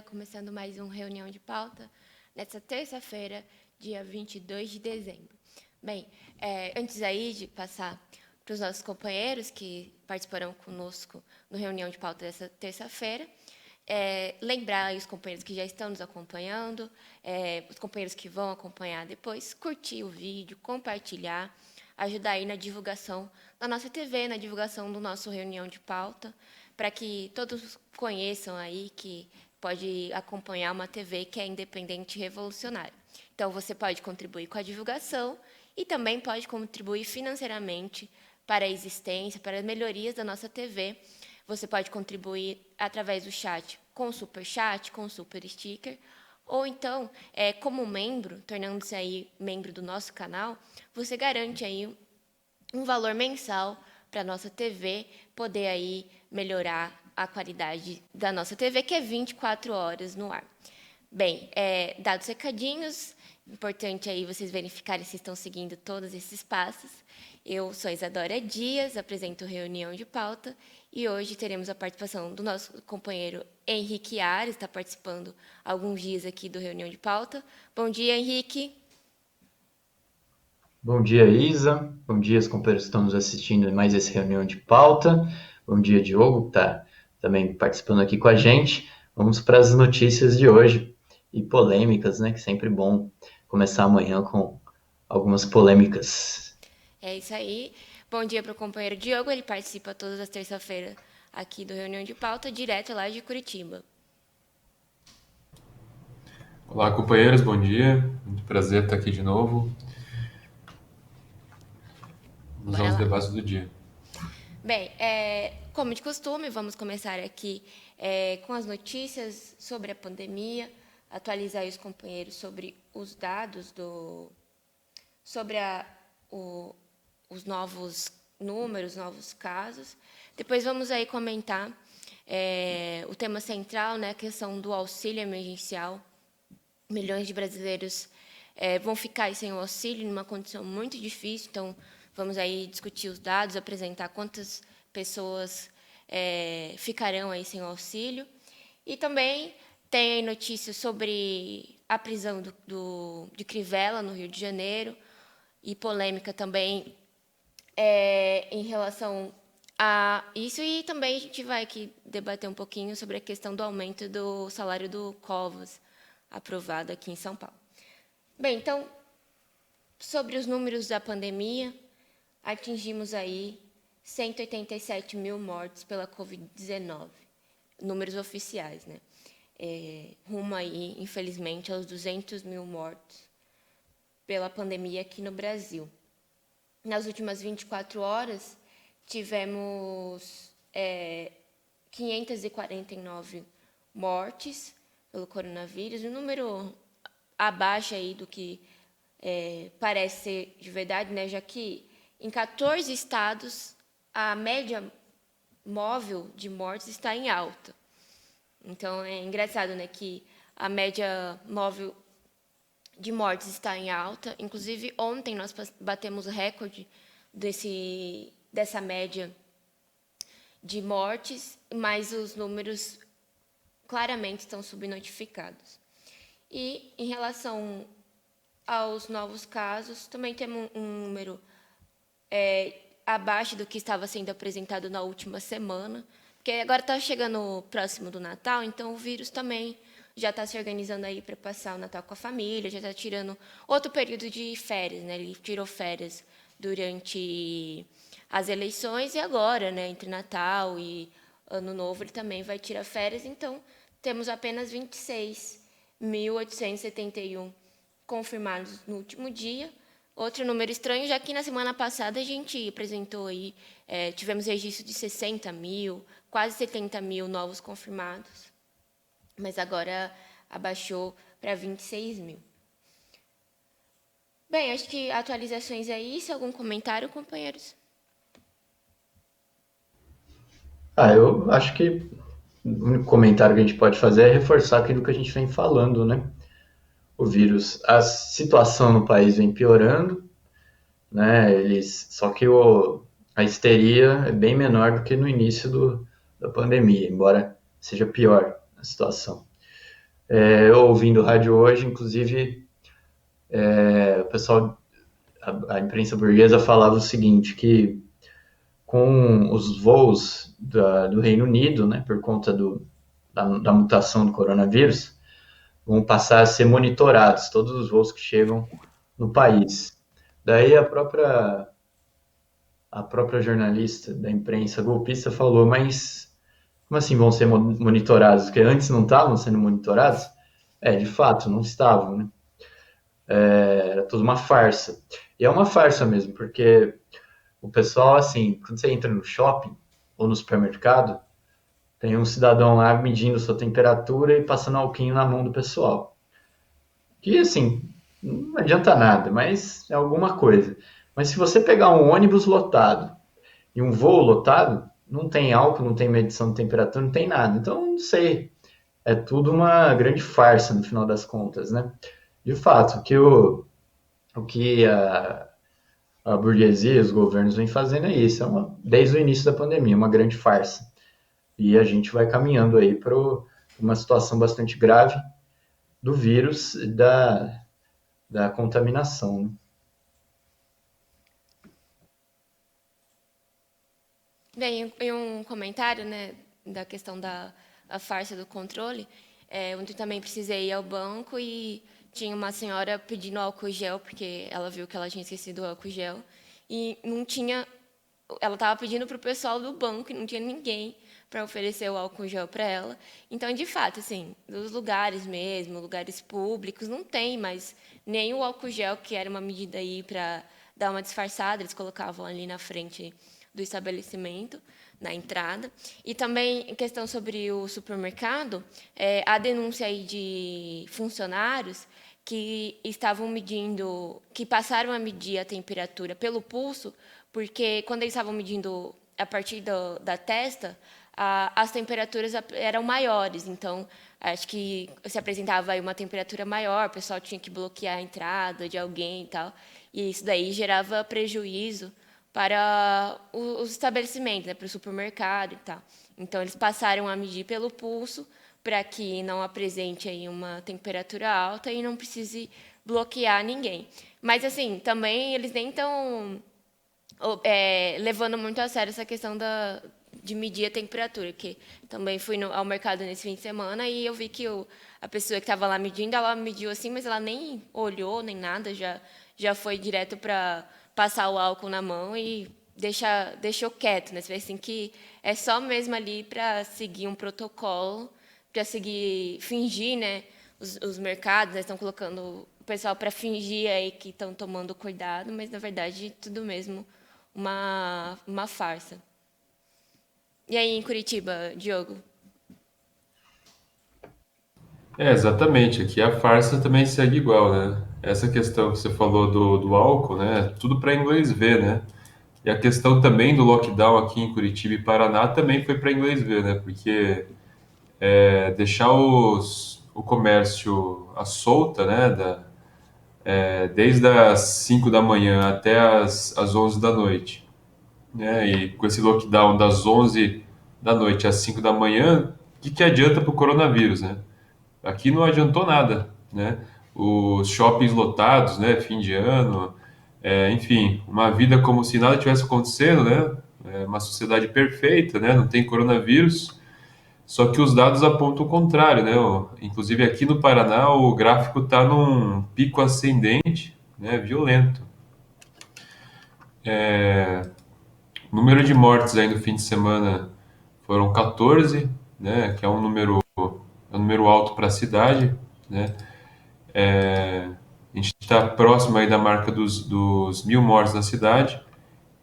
começando mais uma reunião de pauta nessa terça-feira, dia 22 de dezembro. Bem, antes aí de passar para os nossos companheiros que participarão conosco no reunião de pauta dessa terça-feira, lembrar aí os companheiros que já estão nos acompanhando, os companheiros que vão acompanhar depois, curtir o vídeo, compartilhar, ajudar aí na divulgação da nossa TV, na divulgação do nosso reunião de pauta, para que todos conheçam aí que pode acompanhar uma TV que é independente e revolucionária. Então, você pode contribuir com a divulgação e também pode contribuir financeiramente para a existência, para as melhorias da nossa TV. Você pode contribuir através do chat com super chat, com super sticker, ou então, como membro, tornando-se aí membro do nosso canal, você garante aí um valor mensal para a nossa TV poder aí melhorar a qualidade da nossa TV, que é 24 horas no ar. Bem, dados recadinhos, importante aí vocês verificarem se estão seguindo todos esses passos. Eu sou Isadora Dias, apresento reunião de pauta, e hoje teremos a participação do nosso companheiro Henrique Ares, está participando há alguns dias aqui do reunião de pauta. Bom dia, Henrique. Bom dia, Isa. Bom dia, os companheiros que estão nos assistindo em mais essa reunião de pauta. Bom dia, Diogo, que está também participando aqui com a gente. Vamos para as notícias de hoje e polêmicas, né? Que sempre bom começar amanhã com algumas polêmicas. É isso aí. Bom dia para o companheiro Diogo, ele participa todas as terças-feiras aqui do Reunião de Pauta, direto lá de Curitiba. Olá, companheiros, bom dia. Muito prazer estar aqui de novo. Vamos Bora aos lá. debates do dia. Bem, como de costume, vamos começar aqui com as notícias sobre a pandemia, atualizar aí os companheiros sobre os dados sobre os novos números, novos casos. Depois vamos aí comentar o tema central, né, a questão do auxílio emergencial. Milhões de brasileiros vão ficar aí sem o auxílio, numa condição muito difícil, então vamos aí discutir os dados, apresentar quantas pessoas ficarão aí sem o auxílio. E também tem notícias sobre a prisão de Crivella, no Rio de Janeiro, e polêmica também em relação a isso. E também a gente vai aqui debater um pouquinho sobre a questão do aumento do salário do Covas, aprovado aqui em São Paulo. Bem, então, sobre os números da pandemia, atingimos aí 187 mil mortes pela Covid-19, números oficiais, né? Rumo aí, infelizmente, aos 200 mil mortos pela pandemia aqui no Brasil. Nas últimas 24 horas, tivemos 549 mortes pelo coronavírus, um número abaixo aí do que parece ser de verdade, né? Já que em 14 estados a média móvel de mortes está em alta. Então é engraçado, né, que a média móvel de mortes está em alta. Inclusive ontem nós batemos o recorde dessa média de mortes, mas os números claramente estão subnotificados. E, em relação aos novos casos, também temos um número abaixo do que estava sendo apresentado na última semana, porque agora está chegando próximo do Natal, então o vírus também já está se organizando aí para passar o Natal com a família, já está tirando outro período de férias, né? Ele tirou férias durante as eleições e agora, né, entre Natal e Ano Novo, ele também vai tirar férias, então temos apenas 26.871 confirmados no último dia. Outro número estranho, já que na semana passada a gente apresentou aí, tivemos registro de 60 mil, quase 70 mil novos confirmados, mas agora abaixou para 26 mil. Bem, acho que atualizações é isso. Algum comentário, companheiros? Eu acho que o único comentário que a gente pode fazer é reforçar aquilo que a gente vem falando, né? O vírus, a situação no país vem piorando, né? Só que a histeria é bem menor do que no início da pandemia, embora seja pior a situação. Eu ouvindo rádio hoje, inclusive, o pessoal, a imprensa burguesa falava o seguinte, que com os voos do Reino Unido, né, por conta da mutação do coronavírus, vão passar a ser monitorados todos os voos que chegam no país. Daí a própria jornalista da imprensa golpista falou, mas como assim vão ser monitorados? Porque antes não estavam sendo monitorados? De fato, não estavam, né? Era tudo uma farsa. E é uma farsa mesmo, porque o pessoal, assim, quando você entra no shopping ou no supermercado, tem um cidadão lá medindo sua temperatura e passando alquinho na mão do pessoal. Que, assim, não adianta nada, mas é alguma coisa. Mas se você pegar um ônibus lotado e um voo lotado, não tem álcool, não tem medição de temperatura, não tem nada. Então, não sei. É tudo uma grande farsa no final das contas, né? De fato, o que a burguesia, os governos vêm fazendo é isso, desde o início da pandemia, uma grande farsa. E a gente vai caminhando aí para uma situação bastante grave do vírus e da contaminação, né? Bem, em um comentário, né, da questão da a farsa do controle, ontem também precisei ir ao banco e tinha uma senhora pedindo álcool gel, porque ela viu que ela tinha esquecido o álcool gel, e não tinha, ela estava pedindo para o pessoal do banco e não tinha ninguém para oferecer o álcool gel para ela. Então, de fato, assim, nos lugares mesmo, lugares públicos, não tem mais nem o álcool gel, que era uma medida aí para dar uma disfarçada, eles colocavam ali na frente do estabelecimento, na entrada. E também, em questão sobre o supermercado, a denúncia aí de funcionários que estavam medindo, que passaram a medir a temperatura pelo pulso, porque quando eles estavam medindo a partir da testa, as temperaturas eram maiores. Então, acho que se apresentava aí uma temperatura maior, o pessoal tinha que bloquear a entrada de alguém e tal. E isso daí gerava prejuízo para os estabelecimentos, né, para o supermercado e tal. Então, eles passaram a medir pelo pulso para que não apresente aí uma temperatura alta e não precise bloquear ninguém. Mas, assim, também eles nem estão levando muito a sério essa questão de medir a temperatura, que também fui ao mercado nesse fim de semana e eu vi que a pessoa que estava lá medindo, ela mediu assim, mas ela nem olhou, nem nada, já foi direto para passar o álcool na mão e deixou quieto, né? Você vê assim que é só mesmo ali para seguir um protocolo, para seguir, fingir, né? Os mercados, né, estão colocando o pessoal para fingir aí que estão tomando cuidado, mas na verdade tudo mesmo uma farsa. E aí em Curitiba, Diogo? Exatamente. Aqui a farsa também segue igual, né? Essa questão que você falou do álcool, né? Tudo para inglês ver, né? E a questão também do lockdown aqui em Curitiba e Paraná também foi para inglês ver, né? Porque deixar o comércio à solta, né? Desde as 5 da manhã até as 11 da noite, né? E com esse lockdown das 11 da noite às 5 da manhã, o que adianta para o coronavírus, né? Aqui não adiantou nada, né? Os shoppings lotados, né? Fim de ano, enfim, uma vida como se nada tivesse acontecendo, né? Uma sociedade perfeita, né? Não tem coronavírus, só que os dados apontam o contrário, né? Inclusive aqui no Paraná o gráfico está num pico ascendente, né? Violento. O número de mortes aí no fim de semana foram 14, né? Que é um número alto para a cidade, né? A gente está próximo aí da marca dos 1.000 mortes na cidade.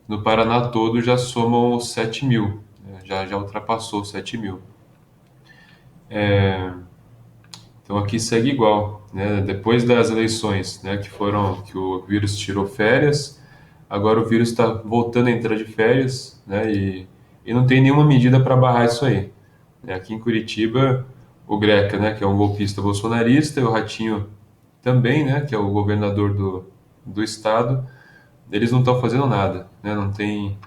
No Paraná todo já somam 7.000, né? Já ultrapassou 7.000. Então aqui segue igual, né? Depois das eleições, né, que o vírus tirou férias, agora o vírus está voltando a entrar de férias, né? E não tem nenhuma medida para barrar isso aí. Aqui em Curitiba, o Greca, né, que é um golpista bolsonarista, e o Ratinho também, né, que é o governador do estado, eles não estão fazendo nada, né? Não tem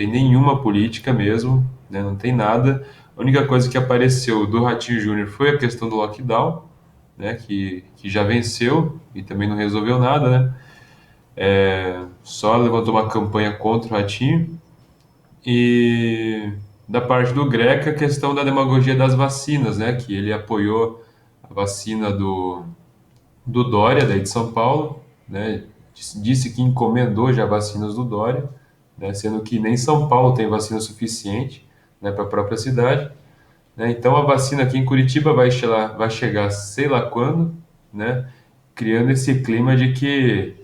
nenhuma política mesmo, né? Não tem nada. A única coisa que apareceu do Ratinho Júnior foi a questão do lockdown, né, que já venceu e também não resolveu nada, né? Só levantou uma campanha contra o Ratinho. E da parte do Greca, a questão da demagogia das vacinas, né? Que ele apoiou a vacina do Dória, daí de São Paulo, né? Disse que encomendou já vacinas do Dória, né? Sendo que nem São Paulo tem vacina suficiente, né, para a própria cidade, né? Então a vacina aqui em Curitiba vai chegar sei lá quando, né? Criando esse clima de que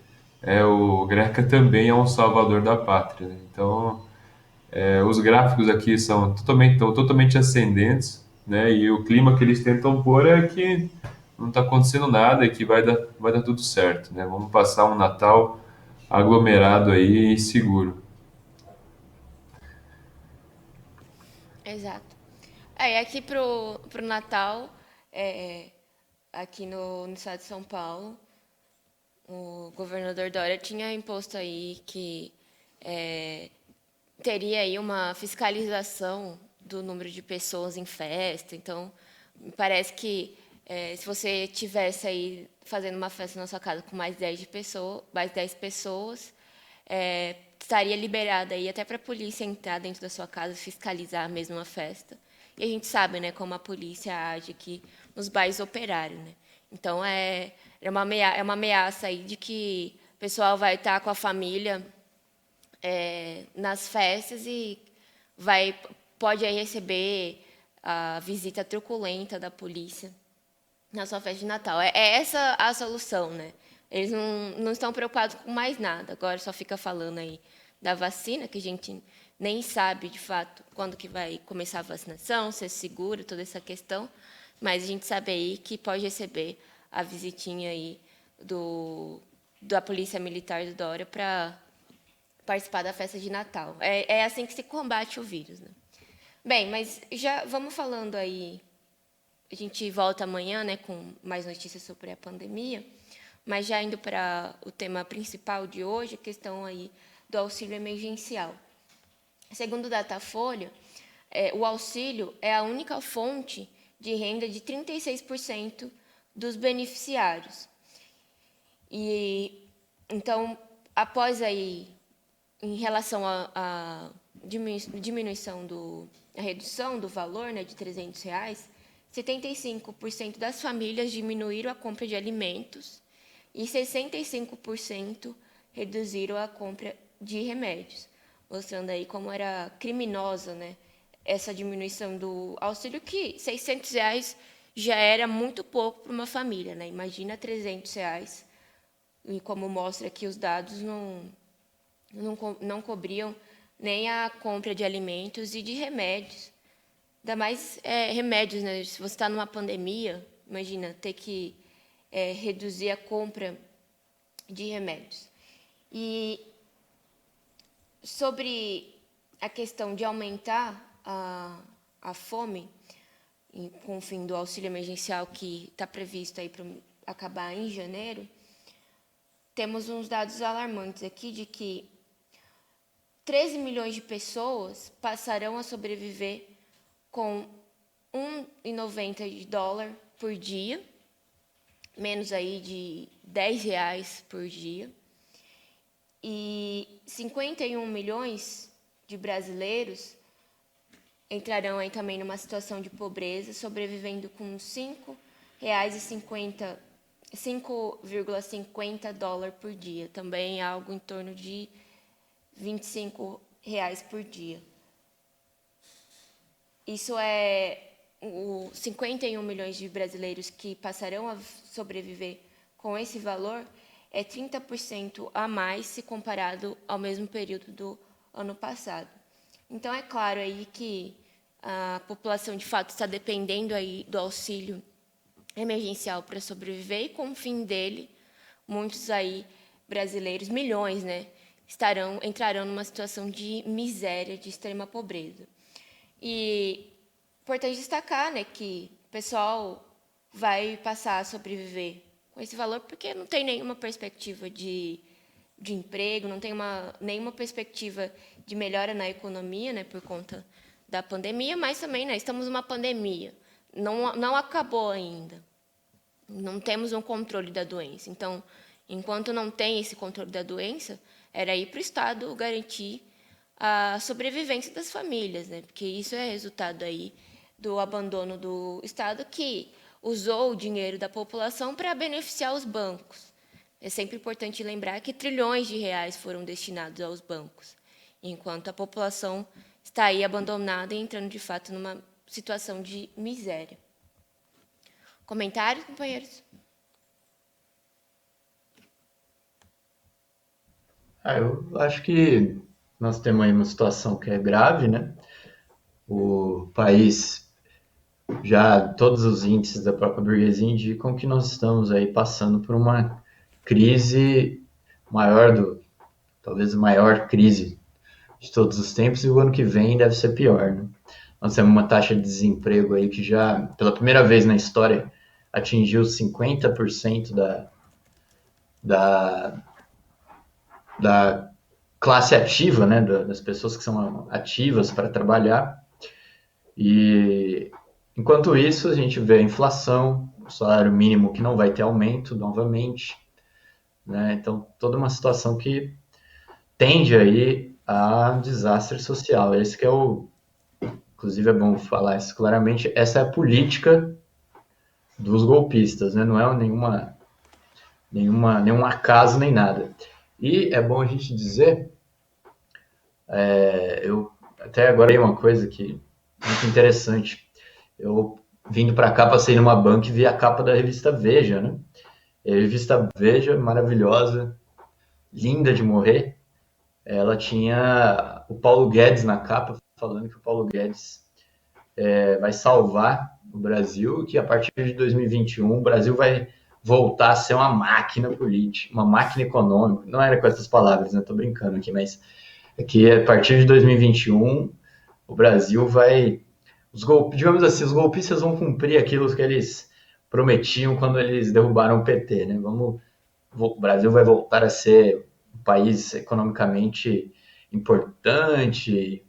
o Greca também é um salvador da pátria, né? Então os gráficos aqui estão totalmente ascendentes, né? E o clima que eles tentam pôr é que não está acontecendo nada e que vai dar tudo certo, né? Vamos passar um Natal aglomerado aí e seguro. Exato. É, e aqui pro Natal, é, aqui no estado de São Paulo, o governador Dória tinha imposto aí que teria aí uma fiscalização do número de pessoas em festa. Então, me parece que se você tivesse aí fazendo uma festa na sua casa com mais 10 pessoas, estaria liberada aí até para a polícia entrar dentro da sua casa e fiscalizar a mesma festa. E a gente sabe, né, como a polícia age aqui nos bairros operários, né? Então é uma ameaça aí de que o pessoal vai estar com a família nas festas e vai pode aí receber a visita truculenta da polícia na sua festa de Natal. É essa a solução, né? Eles não estão preocupados com mais nada. Agora só fica falando aí da vacina, que a gente nem sabe de fato quando que vai começar a vacinação, se é seguro, toda essa questão. Mas a gente sabe aí que pode receber a visitinha aí da Polícia Militar do Dória para participar da festa de Natal. É assim que se combate o vírus, né? Bem, mas já vamos falando aí. A gente volta amanhã, né, com mais notícias sobre a pandemia, mas já indo para o tema principal de hoje, a questão aí do auxílio emergencial. Segundo o Datafolha, o auxílio é a única fonte de renda de 36% dos beneficiários. E então, após aí, em relação à diminuição a redução do valor, né, de R$ 300, 75% das famílias diminuíram a compra de alimentos e 65% reduziram a compra de remédios, mostrando aí como era criminosa, né, essa diminuição do auxílio, que R$ 600 já era muito pouco para uma família, né? Imagina R$ 300, e como mostra aqui os dados, não cobriam nem a compra de alimentos e de remédios. Ainda mais remédios, né? Se você está numa pandemia, imagina ter que reduzir a compra de remédios. E sobre a questão de aumentar a fome, com o fim do auxílio emergencial que está previsto aí para acabar em janeiro, temos uns dados alarmantes aqui de que 13 milhões de pessoas passarão a sobreviver com $1,90 por dia, menos aí de R$ 10 por dia. E 51 milhões de brasileiros entrarão aí também numa situação de pobreza, sobrevivendo com $5,50 por dia, também algo em torno de R$ 25 por dia. Isso é 51 milhões de brasileiros que passarão a sobreviver com esse valor, é 30% a mais se comparado ao mesmo período do ano passado. Então, é claro aí que a população, de fato, está dependendo aí do auxílio emergencial para sobreviver, e com o fim dele, muitos aí brasileiros, milhões, né, entrarão numa situação de miséria, de extrema pobreza. E importante destacar, né, que o pessoal vai passar a sobreviver com esse valor porque não tem nenhuma perspectiva de emprego, não tem nenhuma perspectiva de melhora na economia, né, por conta da pandemia, mas também, né, estamos numa pandemia. Não acabou ainda. Não temos um controle da doença. Então, enquanto não tem esse controle da doença, era ir para o Estado garantir a sobrevivência das famílias, né? Porque isso é resultado aí do abandono do Estado que usou o dinheiro da população para beneficiar os bancos. É sempre importante lembrar que trilhões de reais foram destinados aos bancos, enquanto a população está aí abandonada e entrando, de fato, numa situação de miséria. Comentários, companheiros? Eu acho que nós temos aí uma situação que é grave, né? O país, já todos os índices da própria burguesia indicam que nós estamos aí passando por uma crise maior talvez a maior crise de todos os tempos, e o ano que vem deve ser pior, né? Nós temos uma taxa de desemprego aí que já, pela primeira vez na história, atingiu 50% da, da classe ativa, né, das pessoas que são ativas para trabalhar. E enquanto isso, a gente vê a inflação, o salário mínimo que não vai ter aumento novamente, né? Então, toda uma situação que tende aí a desastre social. Esse que é inclusive é bom falar isso claramente, essa é a política dos golpistas, né? Não é nenhum acaso nem nada. E é bom a gente dizer, eu até agora uma coisa que muito interessante. Eu vindo para cá, passei numa banca e vi a capa da revista Veja, né? E a revista Veja, maravilhosa, linda de morrer. Ela tinha o Paulo Guedes na capa, falando que o Paulo Guedes vai salvar o Brasil, que a partir de 2021 o Brasil vai voltar a ser uma máquina política, uma máquina econômica. Não era com essas palavras, né? Tô brincando aqui, mas é que a partir de 2021 o Brasil vai, digamos assim, os golpistas vão cumprir aquilo que eles prometiam quando eles derrubaram o PT, né? O Brasil vai voltar a ser um país economicamente importante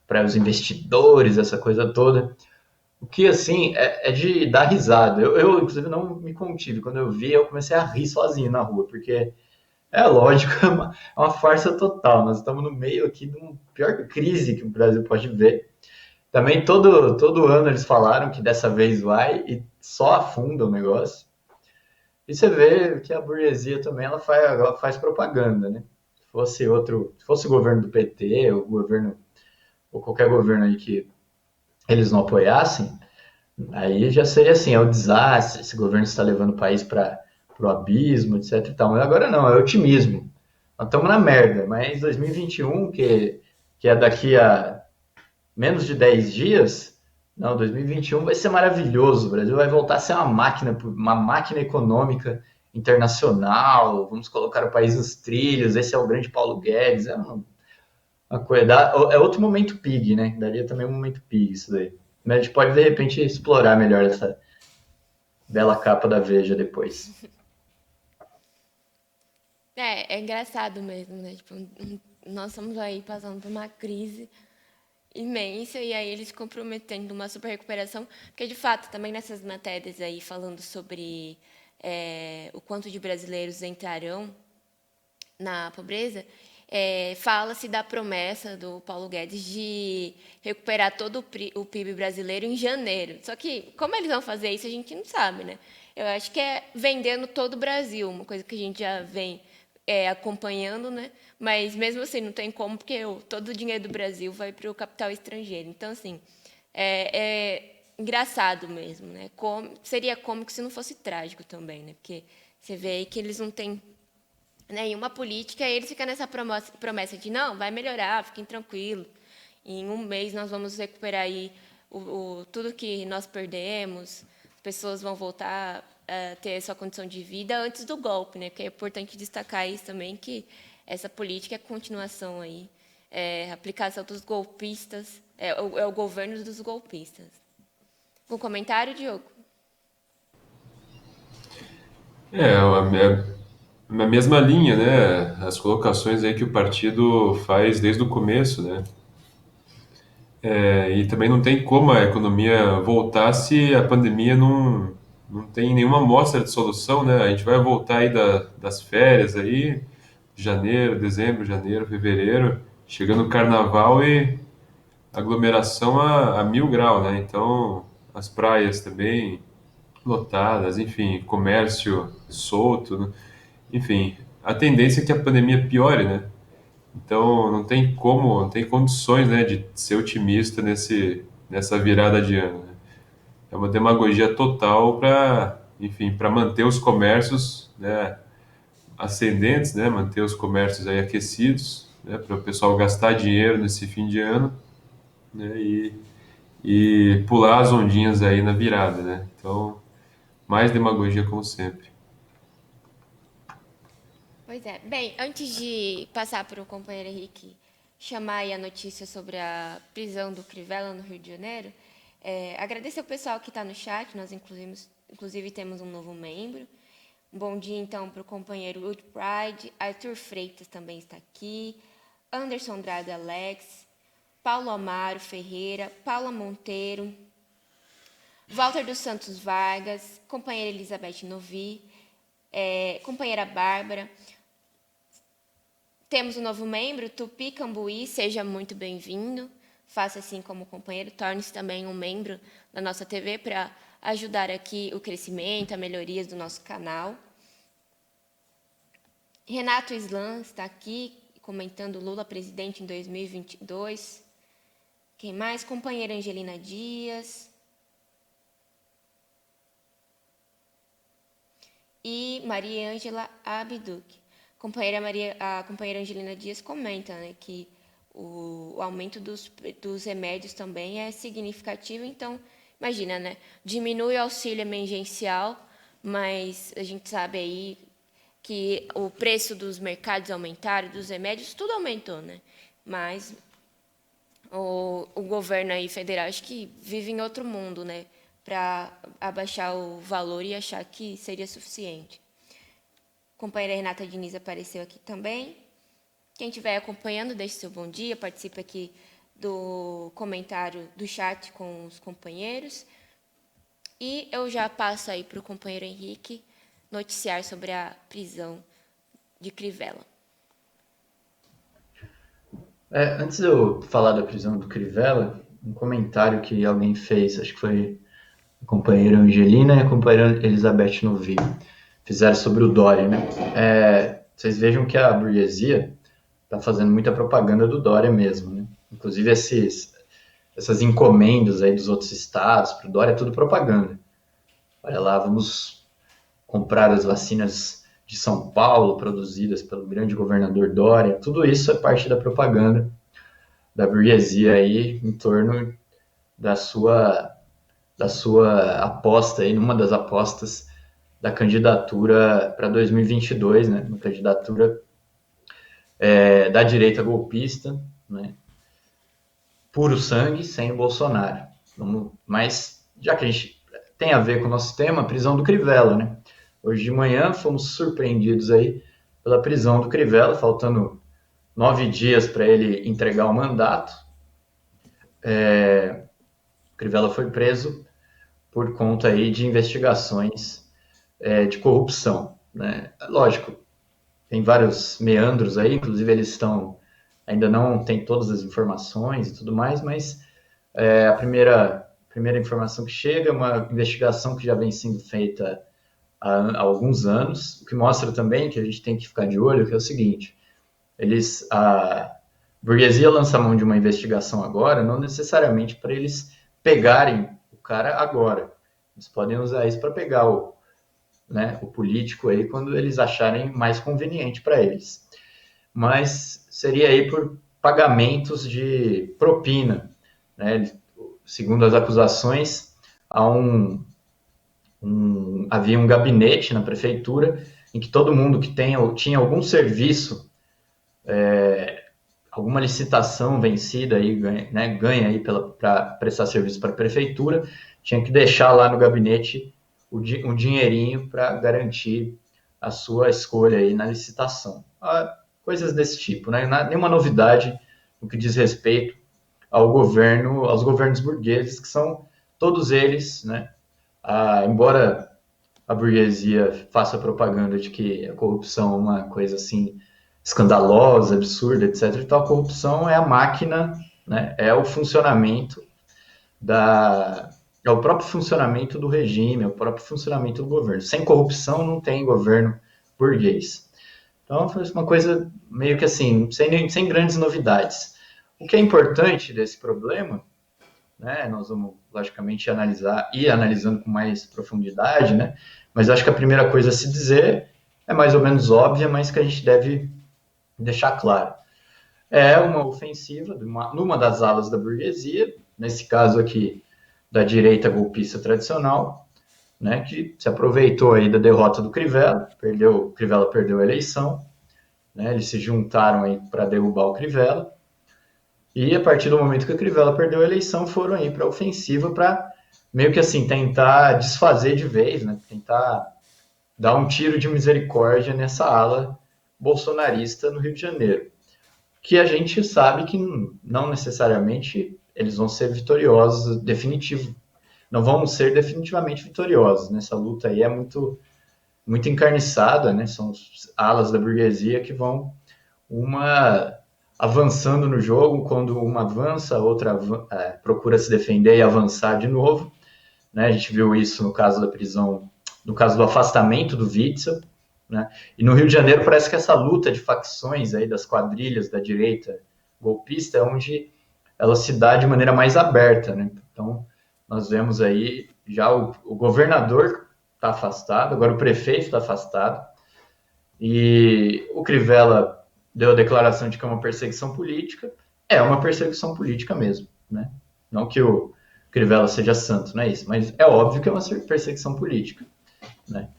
para os investidores, essa coisa toda. O que, assim, é de dar risada. Inclusive, não me contive. Quando eu vi, eu comecei a rir sozinho na rua, porque é lógico, é uma farsa total. Nós estamos no meio aqui de uma pior crise que o Brasil pode ver. Também todo ano eles falaram que dessa vez vai e só afunda o negócio. E você vê que a burguesia também ela faz propaganda, né? Se fosse o governo do PT, ou qualquer governo aí que eles não apoiassem, aí já seria assim, é o desastre, esse governo está levando o país para o abismo, etc e tal. Mas agora não, é otimismo. Nós estamos na merda, mas 2021, que é daqui a menos de 10 dias, não, 2021 vai ser maravilhoso. O Brasil vai voltar a ser uma máquina econômica internacional. Vamos colocar o país nos trilhos. Esse é o grande Paulo Guedes. Uma coisa, é outro momento pig, né? Daria também um momento pig isso daí. Mas a gente pode, de repente, explorar melhor essa bela capa da Veja depois. É engraçado mesmo, né? Tipo, nós estamos aí passando por uma crise imensa e aí eles comprometendo uma super recuperação, porque de fato também nessas matérias aí falando sobre o quanto de brasileiros entrarão na pobreza, fala-se da promessa do Paulo Guedes de recuperar todo o PIB brasileiro em janeiro. Só que como eles vão fazer isso a gente não sabe, né? Eu acho que é vendendo todo o Brasil, uma coisa que a gente já vem acompanhando, né? Mas mesmo assim não tem como, porque todo o dinheiro do Brasil vai para o capital estrangeiro. Então, assim, é engraçado mesmo, né? Seria cômico se não fosse trágico também, né? Porque você vê aí que eles não têm nenhuma política, e eles ficam nessa promessa de não, vai melhorar, fiquem tranquilos. Em um mês nós vamos recuperar aí tudo que nós perdemos, as pessoas vão voltar a ter sua condição de vida antes do golpe, né? Porque é importante destacar isso também, que essa política é continuação aí, aplicação dos golpistas, é o governo dos golpistas. Um comentário, Diogo? Na mesma linha, né? As colocações aí que o partido faz desde o começo, né? E também não tem como a economia voltar se a pandemia não tem nenhuma amostra de solução, né? A gente vai voltar aí das férias aí, janeiro, dezembro, janeiro, fevereiro, chegando o carnaval e aglomeração a 1.000 graus, né? Então, as praias também lotadas, enfim, comércio solto, né? Enfim, a tendência é que a pandemia piore, né? Então, não tem como, não tem condições, né, de ser otimista nessa virada de ano, né? É uma demagogia total para, enfim, para manter os comércios, né, ascendentes, né, manter os comércios aí aquecidos, né, para o pessoal gastar dinheiro nesse fim de ano, né, e pular as ondinhas aí na virada, né? Então, mais demagogia como sempre. Pois é. Bem, antes de passar para o companheiro Henrique chamar aí a notícia sobre a prisão do Crivella no Rio de Janeiro, agradecer ao pessoal que está no chat, nós inclusive temos um novo membro. Um bom dia, então, para o companheiro Wood Pride, Arthur Freitas também está aqui, Anderson Andrade Alex, Paulo Amaro Ferreira, Paula Monteiro, Walter dos Santos Vargas, companheira Elizabeth Novi, companheira Bárbara. Temos um novo membro, Tupi Cambuí, seja muito bem-vindo. Faça assim como o companheiro, torne-se também um membro da nossa TV para ajudar aqui o crescimento, a melhorias do nosso canal. Renato Islam está aqui comentando Lula presidente em 2022. Quem mais? Companheira Angelina Dias. E Maria Ângela Abduc. A companheira Angelina Dias comenta, né, que o aumento dos remédios também é significativo. Então, imagina, né? Diminui o auxílio emergencial, mas a gente sabe aí que o preço dos mercados aumentaram, dos remédios, tudo aumentou, né? Mas o governo aí federal acho que vive em outro mundo, né? Para abaixar o valor e achar que seria suficiente. A companheira Renata Diniz apareceu aqui também. Quem estiver acompanhando, deixe seu bom dia, participe aqui do comentário do chat com os companheiros. E eu já passo aí para o companheiro Henrique noticiar sobre a prisão de Crivella. Antes de eu falar da prisão do Crivella, um comentário que alguém fez, acho que foi a companheira Angelina e a companheira Elizabeth Novi, fizeram sobre o Dória, né? Vocês vejam que a burguesia está fazendo muita propaganda do Dória mesmo, né? Inclusive essas encomendas aí dos outros estados para o Dória é tudo propaganda. Olha lá, vamos comprar as vacinas de São Paulo produzidas pelo grande governador Dória. Tudo isso é parte da propaganda da burguesia aí em torno da sua aposta aí, numa das apostas da candidatura para 2022, né? Uma candidatura da direita golpista, né? Puro sangue, sem o Bolsonaro. Mas, já que a gente tem a ver com o nosso tema, prisão do Crivella, né? Hoje de manhã fomos surpreendidos aí pela prisão do Crivella, faltando 9 dias para ele entregar o mandato. O Crivella foi preso por conta aí de investigações de corrupção, né? Lógico, tem vários meandros aí, inclusive eles ainda não tem todas as informações e tudo mais, mas a primeira informação que chega é uma investigação que já vem sendo feita há alguns anos, o que mostra também que a gente tem que ficar de olho, que é o seguinte, a burguesia lança a mão de uma investigação agora, não necessariamente para eles pegarem o cara agora. Eles podem usar isso para pegar o político aí quando eles acharem mais conveniente para eles. Mas seria aí por pagamentos de propina, né? Segundo as acusações, havia um gabinete na prefeitura em que todo mundo que tinha algum serviço, alguma licitação vencida aí, ganha aí para prestar serviço para a prefeitura, tinha que deixar lá no gabinete um dinheirinho para garantir a sua escolha aí na licitação. Coisas desse tipo, né? Nenhuma novidade no que diz respeito aos governos burgueses, que são todos eles, né? Embora a burguesia faça propaganda de que a corrupção é uma coisa assim escandalosa, absurda, etc. E tal, a corrupção é a máquina, né? É o funcionamento é o próprio funcionamento do regime, é o próprio funcionamento do governo. Sem corrupção não tem governo burguês. Então, foi uma coisa meio que assim, sem grandes novidades. O que é importante desse problema, né, nós vamos, logicamente, analisando com mais profundidade, né, mas acho que a primeira coisa a se dizer é mais ou menos óbvia, mas que a gente deve deixar claro. É uma ofensiva numa das alas da burguesia, nesse caso aqui, da direita golpista tradicional, né, que se aproveitou aí da derrota do Crivella, o Crivella perdeu a eleição, né, eles se juntaram aí para derrubar o Crivella, e a partir do momento que o Crivella perdeu a eleição, foram aí para a ofensiva para meio que assim tentar desfazer de vez, né, tentar dar um tiro de misericórdia nessa ala bolsonarista no Rio de Janeiro, que a gente sabe que não necessariamente eles vão ser vitoriosos não vão ser definitivamente vitoriosos. Nessa luta aí é muito encarniçada, né? São alas da burguesia que vão uma avançando no jogo, quando uma avança, a outra procura se defender e avançar de novo. Né? A gente viu isso no caso da prisão, no caso do afastamento do Witzel, né? E no Rio de Janeiro parece que essa luta de facções aí das quadrilhas da direita golpista é onde ela se dá de maneira mais aberta, né? Então, nós vemos aí já o governador está afastado, agora o prefeito está afastado, e o Crivella deu a declaração de que é uma perseguição política. É uma perseguição política mesmo, né? Não que o Crivella seja santo, não é isso, mas é óbvio que é uma perseguição política, né?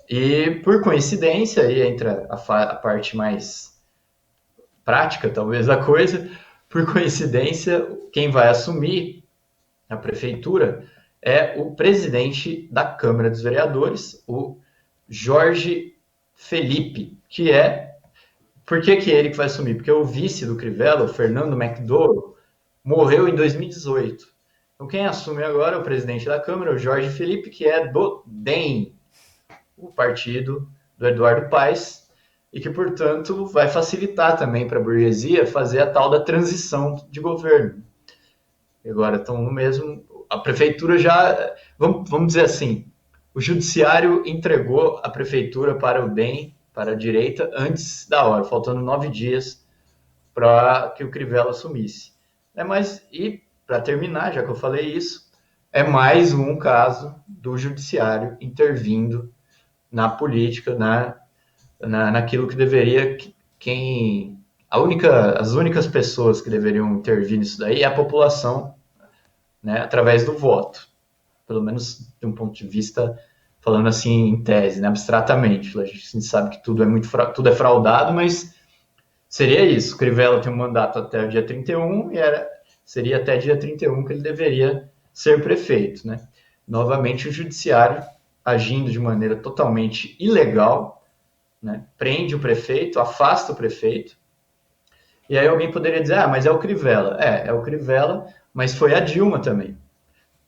E por coincidência, aí entra a parte mais prática, talvez, da coisa. Por coincidência, quem vai assumir a prefeitura é o presidente da Câmara dos Vereadores, o Jorge Felipe, que é... Por que é ele que vai assumir? Porque o vice do Crivella, o Fernando McDowell, morreu em 2018. Então quem assume agora é o presidente da Câmara, o Jorge Felipe, que é do DEM, o partido do Eduardo Paes, e que, portanto, vai facilitar também para a burguesia fazer a tal da transição de governo. Agora estão no mesmo... A prefeitura já... Vamos dizer assim, o judiciário entregou a prefeitura para o DEM, para a direita, antes da hora, faltando 9 dias para que o Crivella assumisse. E, para terminar, já que eu falei isso, é mais um caso do judiciário intervindo na política, naquilo que deveria... As únicas pessoas que deveriam intervir nisso daí é a população, né, através do voto. Pelo menos de um ponto de vista, falando assim em tese, né, abstratamente. A gente sabe que tudo é fraudado, mas seria isso. Crivella tem um mandato até o dia 31 e seria até dia 31 que ele deveria ser prefeito, né? Novamente, o judiciário agindo de maneira totalmente ilegal, né? Prende o prefeito, afasta o prefeito. E aí alguém poderia dizer, mas é o Crivella. É o Crivella, mas foi a Dilma também.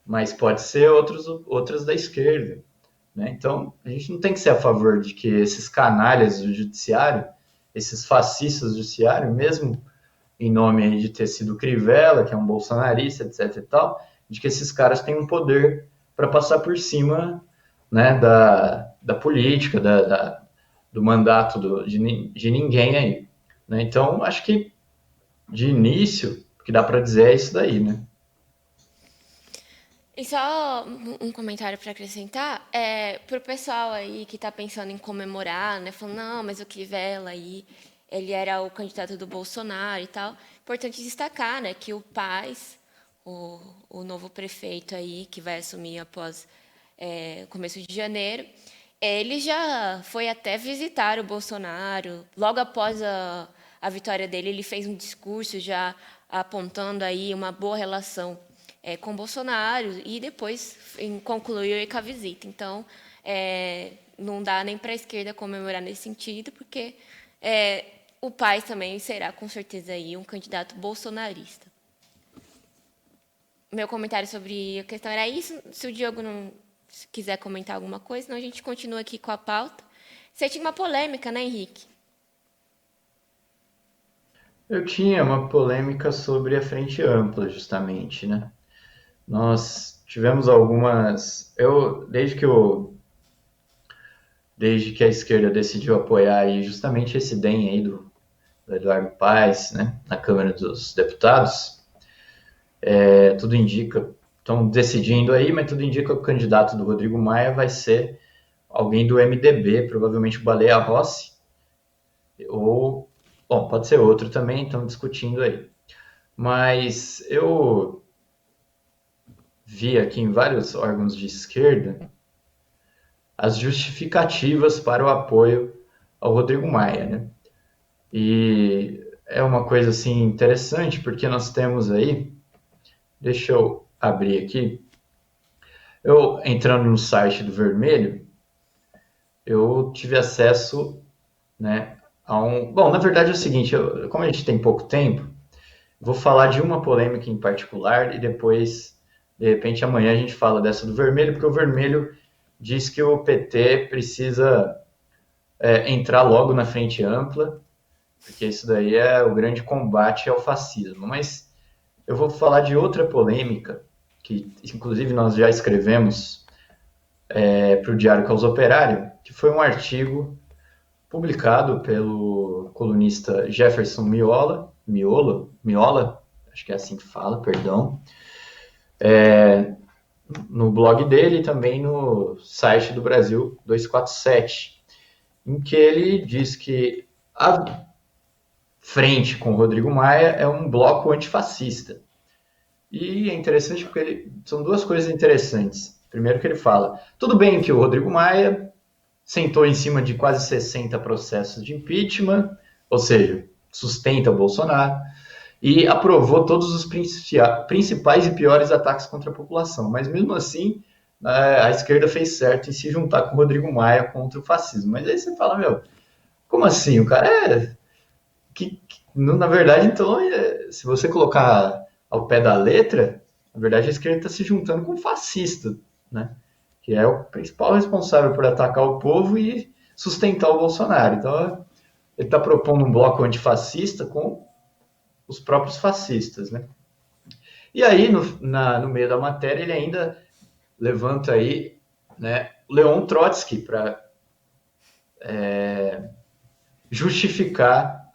Mas pode ser outras da esquerda, né? Então, a gente não tem que ser a favor de que esses canalhas do judiciário, esses fascistas do judiciário, mesmo em nome de ter sido Crivella, que é um bolsonarista, etc e tal, de que esses caras têm um poder para passar por cima, né, da política, do mandato de ninguém aí, né? Então, acho que de início, o que dá para dizer é isso daí, né? E só um comentário para acrescentar, para o pessoal aí que está pensando em comemorar, né, falando, não, mas o Crivella aí, ele era o candidato do Bolsonaro e tal. Importante destacar, né, que o Paes, o novo prefeito aí, que vai assumir após começo de janeiro, ele já foi até visitar o Bolsonaro. Logo após a vitória dele, ele fez um discurso já apontando aí uma boa relação com Bolsonaro e depois concluiu com a visita. Então, não dá nem para a esquerda comemorar nesse sentido, porque o Paes também será, com certeza, aí, um candidato bolsonarista. meu comentário sobre a questão era isso. Se o Diogo não quiser comentar alguma coisa, senão a gente continua aqui com a pauta. Você tinha uma polêmica, né, Henrique? Eu tinha uma polêmica sobre a frente ampla, justamente, né? Nós tivemos algumas. Desde que a esquerda decidiu apoiar aí justamente esse DEM aí do Eduardo Paes, né, na Câmara dos Deputados, tudo indica, estão decidindo aí, mas tudo indica que o candidato do Rodrigo Maia vai ser alguém do MDB, provavelmente o Baleia Rossi, ou, bom, pode ser outro também, estão discutindo aí. Mas eu vi aqui em vários órgãos de esquerda as justificativas para o apoio ao Rodrigo Maia, né? E é uma coisa assim interessante, porque nós temos aí, deixa eu abrir aqui, eu entrando no site do Vermelho, eu tive acesso, né, a um. Bom, na verdade é o seguinte, como a gente tem pouco tempo, vou falar de uma polêmica em particular e depois, de repente, amanhã a gente fala dessa do Vermelho, porque o Vermelho diz que o PT precisa entrar logo na frente ampla, porque isso daí é o grande combate ao fascismo. Mas eu vou falar de outra polêmica, que inclusive nós já escrevemos para o Diário Caos Operário, que foi um artigo publicado pelo colunista Jefferson Miola, acho que é assim que fala, perdão, no blog dele e também no site do Brasil 247, em que ele diz que a frente com o Rodrigo Maia é um bloco antifascista. E é interessante porque são duas coisas interessantes. Primeiro que ele fala, tudo bem que o Rodrigo Maia sentou em cima de quase 60 processos de impeachment, ou seja, sustenta o Bolsonaro, e aprovou todos os principais e piores ataques contra a população. Mas mesmo assim, a esquerda fez certo em se juntar com o Rodrigo Maia contra o fascismo. Mas aí você fala, meu, como assim? O cara na verdade, então, se você colocar ao pé da letra, na verdade a esquerda está se juntando com o fascista, né? Que é o principal responsável por atacar o povo e sustentar o Bolsonaro. Então, ele está propondo um bloco antifascista com os próprios fascistas, né? E aí, no meio da matéria, ele ainda levanta aí, né, Leon Trotsky para justificar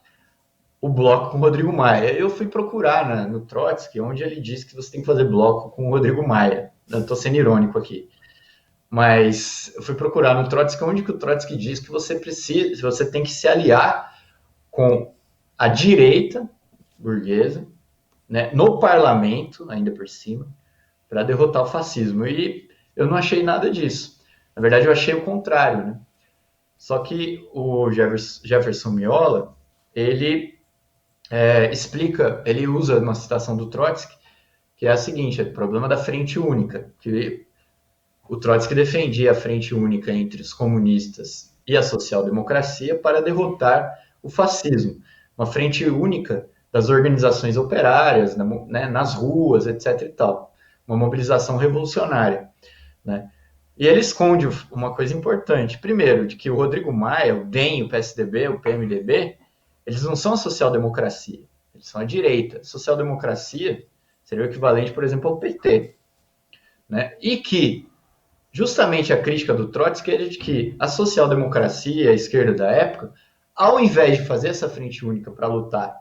o bloco com o Rodrigo Maia. Eu fui procurar no Trotsky, onde ele diz que você tem que fazer bloco com o Rodrigo Maia. Eu estou sendo irônico aqui. Mas eu fui procurar no Trotsky, onde que o Trotsky diz que você tem que se aliar com a direita burguesa, né, no parlamento, ainda por cima, para derrotar o fascismo. E eu não achei nada disso. Na verdade, eu achei o contrário, né? Só que o Jefferson Miola, ele explica, ele usa uma citação do Trotsky, que é a seguinte, é o problema da frente única, que o Trotsky defendia a frente única entre os comunistas e a social-democracia para derrotar o fascismo. Uma frente única das organizações operárias, né, nas ruas, etc. e tal. Uma mobilização revolucionária, né? E ele esconde uma coisa importante. Primeiro, de que o Rodrigo Maia, o DEM, o PSDB, o PMDB, eles não são a social-democracia, eles são a direita. Social-democracia seria o equivalente, por exemplo, ao PT. Né? E que, justamente a crítica do Trotsky é de que a social-democracia, a esquerda da época, ao invés de fazer essa frente única para lutar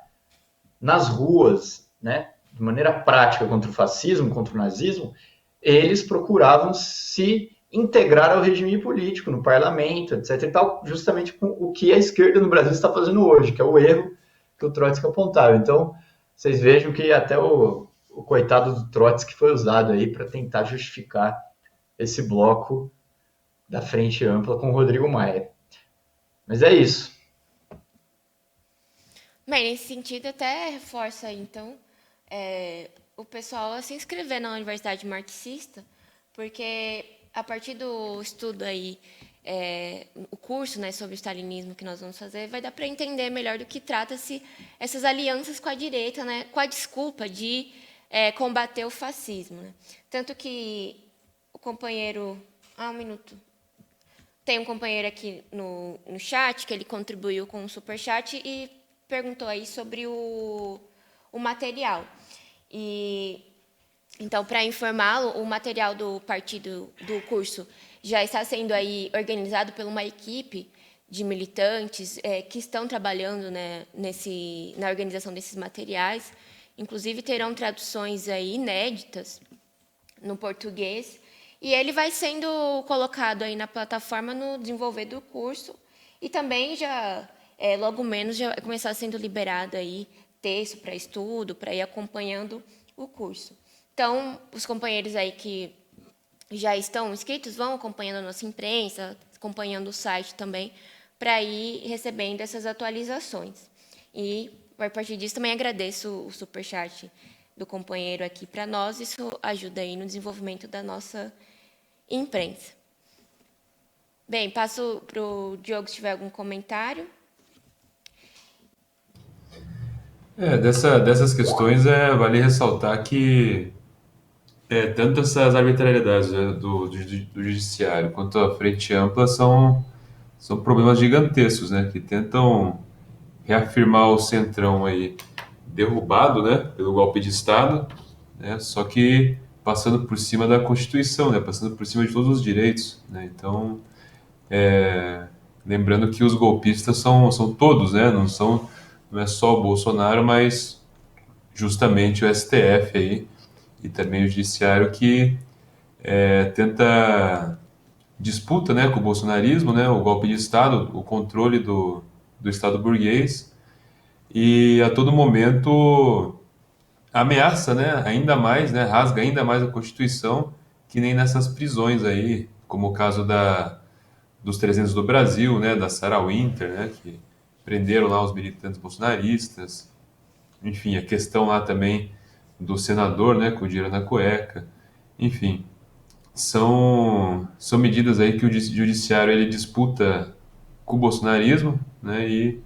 nas ruas, né, de maneira prática contra o fascismo, contra o nazismo, eles procuravam se integrar ao regime político, no parlamento, etc. e tal, justamente com o que a esquerda no Brasil está fazendo hoje, que é o erro que o Trotsky apontava. Então, vocês vejam que até o coitado do Trotsky foi usado aí para tentar justificar esse bloco da frente ampla com o Rodrigo Maia. Mas é isso. Bem, nesse sentido, até reforça aí, então, o pessoal a se inscrever na Universidade Marxista, porque a partir do estudo aí, o curso, né, sobre o stalinismo que nós vamos fazer, vai dar para entender melhor do que trata-se essas alianças com a direita, né, com a desculpa de combater o fascismo, né? Tanto que o companheiro... um minuto. Tem um companheiro aqui no chat que ele contribuiu com um superchat e perguntou aí sobre o material. Então, para informá-lo, o material do partido, do curso, já está sendo aí organizado por uma equipe de militantes que estão trabalhando, né, na organização desses materiais. Inclusive, terão traduções aí inéditas no português. E ele vai sendo colocado aí na plataforma no desenvolver do curso. E também já, logo menos, já vai começar sendo liberado aí texto para estudo, para ir acompanhando o curso. Então, os companheiros aí que já estão inscritos vão acompanhando a nossa imprensa, acompanhando o site também, para ir recebendo essas atualizações. E, a partir disso, também agradeço o superchat do companheiro aqui para nós. Isso ajuda aí no desenvolvimento da nossa imprensa. Bem, passo para o Diogo se tiver algum comentário. Dessas questões, vale ressaltar que tanto essas arbitrariedades, né, do judiciário quanto a frente ampla são problemas gigantescos, né, que tentam reafirmar o centrão aí derrubado, né, pelo golpe de Estado, né, só que passando por cima da Constituição, né, passando por cima de todos os direitos, né. Então, lembrando que os golpistas são todos, né, não é só o Bolsonaro, mas justamente o STF aí e também o judiciário que tenta disputa, né, com o bolsonarismo, né, o golpe de Estado, o controle do Estado burguês, e a todo momento ameaça, né, ainda mais, né, rasga ainda mais a Constituição, que nem nessas prisões aí, como o caso dos 300 do Brasil, né, da Sarah Winter, né, que prenderam lá os militantes bolsonaristas, enfim, a questão lá também do senador, né, com dinheiro na cueca, enfim, são medidas aí que o judiciário ele disputa com o bolsonarismo, né, e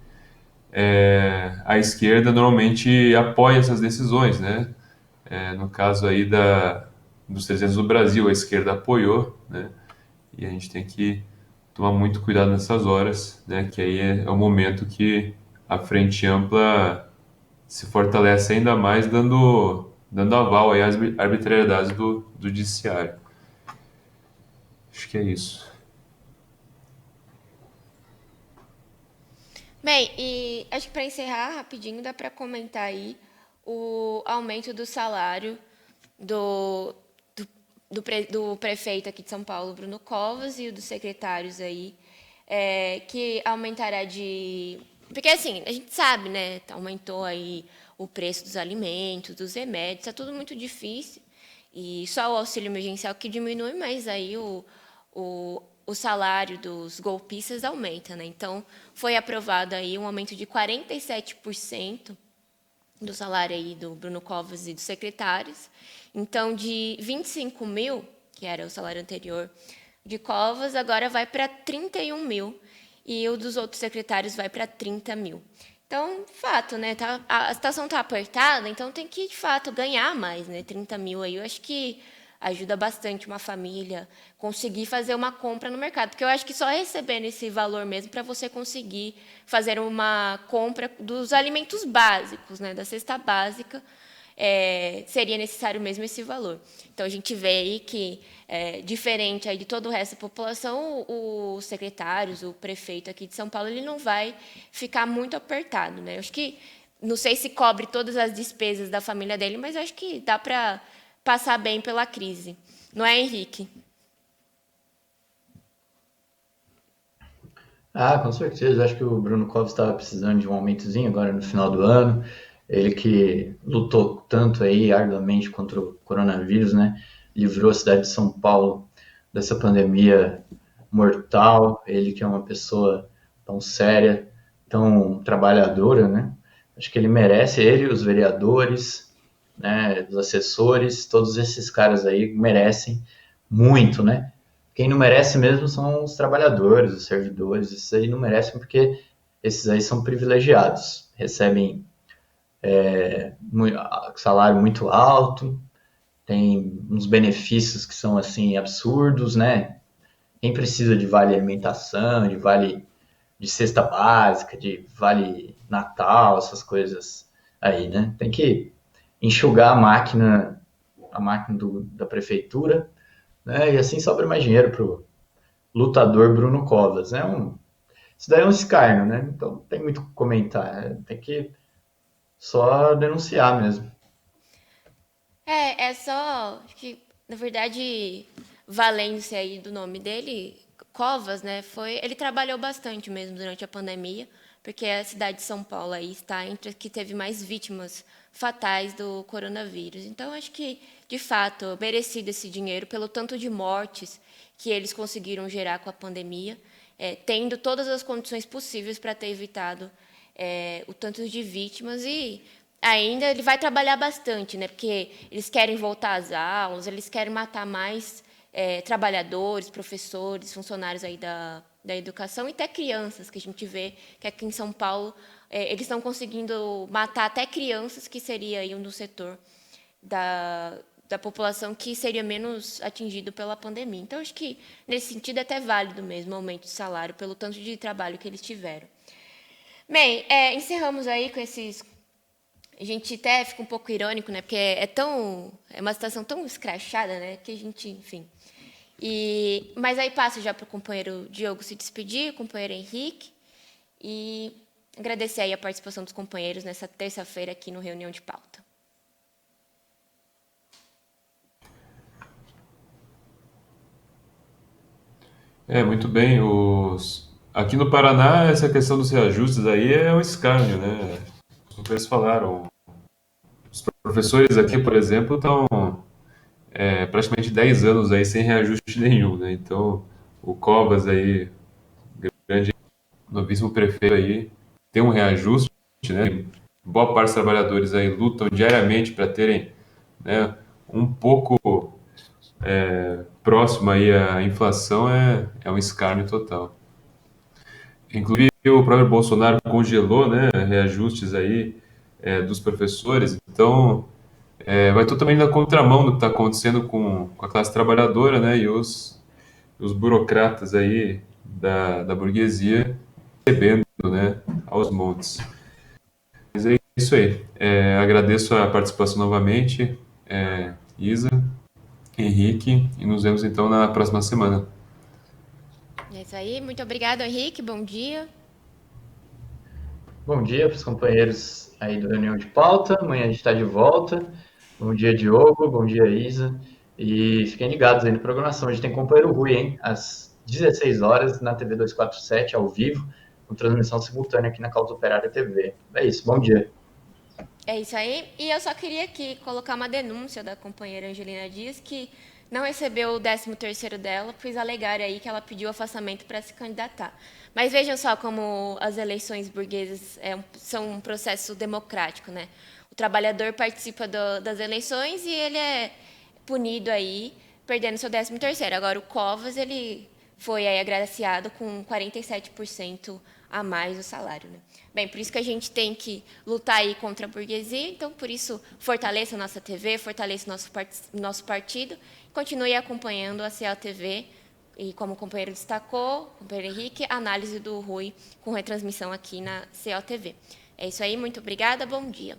a esquerda normalmente apoia essas decisões, né, no caso aí dos 300 do Brasil, a esquerda apoiou, né, e a gente tem que tomar muito cuidado nessas horas, né, que aí é o momento que a frente ampla se fortalece ainda mais dando aval aí às arbitrariedades do judiciário. Acho que é isso. Bem, e acho que para encerrar rapidinho, dá para comentar aí o aumento do salário do prefeito aqui de São Paulo, Bruno Covas, e o dos secretários aí, que aumentará de... Porque, assim, a gente sabe, né, aumentou aí o preço dos alimentos, dos remédios, está tudo muito difícil, e só o auxílio emergencial que diminui, mas aí o salário dos golpistas aumenta, né? Então, foi aprovado aí um aumento de 47% do salário aí do Bruno Covas e dos secretários. Então, de 25 mil, que era o salário anterior de Covas, agora vai para 31 mil, e o dos outros secretários vai para 30 mil. Então, fato, né? A situação está apertada, então tem que, de fato, ganhar mais, né? 30 mil aí, eu acho que ajuda bastante uma família conseguir fazer uma compra no mercado, porque eu acho que só recebendo esse valor mesmo para você conseguir fazer uma compra dos alimentos básicos, né, da cesta básica, seria necessário mesmo esse valor. Então, a gente vê aí que, diferente aí de todo o resto da população, os secretários, o prefeito aqui de São Paulo, ele não vai ficar muito apertado, né? Eu acho que, não sei se cobre todas as despesas da família dele, mas eu acho que dá para passar bem pela crise. Não é, Henrique? Com certeza. Acho que o Bruno Covas estava precisando de um aumentozinho agora no final do ano. Ele que lutou tanto aí arduamente contra o coronavírus, né? Livrou a cidade de São Paulo dessa pandemia mortal. Ele que é uma pessoa tão séria, tão trabalhadora, né? Acho que ele merece, ele e os vereadores, né, os assessores, todos esses caras aí merecem muito, né? Quem não merece mesmo são os trabalhadores, os servidores, esses aí não merecem porque esses aí são privilegiados, recebem salário muito alto, tem uns benefícios que são assim absurdos, né? Quem precisa de vale alimentação, de vale de cesta básica, de vale Natal, essas coisas aí, né? Tem que enxugar a máquina da prefeitura, né? E assim sobra mais dinheiro pro lutador Bruno Covas, né? Isso daí é um escárnio, né? Então não tem muito o que comentar, né? Tem que só denunciar mesmo. É só que, na verdade, valendo-se aí do nome dele, Covas, né, ele trabalhou bastante mesmo durante a pandemia, porque a cidade de São Paulo aí está entre as que teve mais vítimas fatais do coronavírus. Então, acho que, de fato, merecido esse dinheiro pelo tanto de mortes que eles conseguiram gerar com a pandemia, tendo todas as condições possíveis para ter evitado o tanto de vítimas e ainda ele vai trabalhar bastante, né? Porque eles querem voltar às aulas, eles querem matar mais trabalhadores, professores, funcionários aí da educação e até crianças, que a gente vê que aqui em São Paulo eles estão conseguindo matar até crianças, que seria aí um do setor da população que seria menos atingido pela pandemia. Então, acho que, nesse sentido, é até válido mesmo o aumento de salário, pelo tanto de trabalho que eles tiveram. Bem, encerramos aí com esses. A gente até fica um pouco irônico, né? Porque é uma situação tão escrachada, né? Que a gente, enfim. Mas aí passo já para o companheiro Diogo se despedir, o companheiro Henrique, e agradecer aí a participação dos companheiros nessa terça-feira aqui no Reunião de Pauta. Muito bem. Aqui no Paraná, essa questão dos reajustes aí é um escárnio, né? Os companheiros falaram. Os professores aqui, por exemplo, estão praticamente 10 anos aí sem reajuste nenhum, né? Então, o Covas aí, grande novíssimo prefeito aí, tem um reajuste, né? Boa parte dos trabalhadores aí lutam diariamente para terem, né, um pouco próximo aí à inflação, é um escárnio total. Inclusive, o próprio Bolsonaro congelou, né, reajustes aí dos professores, então vai totalmente na contramão do que está acontecendo com a classe trabalhadora, né, e os burocratas aí da burguesia recebendo, né, aos montes. Mas é isso aí. Agradeço a participação novamente, Isa, Henrique, e nos vemos então na próxima semana. É isso aí. Muito obrigado, Henrique. Bom dia. Bom dia para os companheiros aí do Reunião de Pauta. Amanhã a gente está de volta. Bom dia, Diogo. Bom dia, Isa. E fiquem ligados aí na programação. A gente tem companheiro Rui, hein? Às 16 horas na TV 247, ao vivo, com transmissão simultânea aqui na Causa Operária TV. É isso. Bom dia. É isso aí. E eu só queria aqui colocar uma denúncia da companheira Angelina Dias, que não recebeu o 13º dela, pois alegar aí que ela pediu afastamento para se candidatar. Mas vejam só como as eleições burguesas são um processo democrático, né? O trabalhador participa das eleições e ele é punido aí, perdendo seu 13º. Agora, o Covas, ele foi aí agraciado com 47% a mais o salário, né? Bem, por isso que a gente tem que lutar aí contra a burguesia, então, por isso, fortaleça a nossa TV, fortaleça o nosso partido, continue acompanhando a COTV, e como o companheiro destacou, o companheiro Henrique, a análise do Rui com retransmissão aqui na COTV. É isso aí, muito obrigada, bom dia.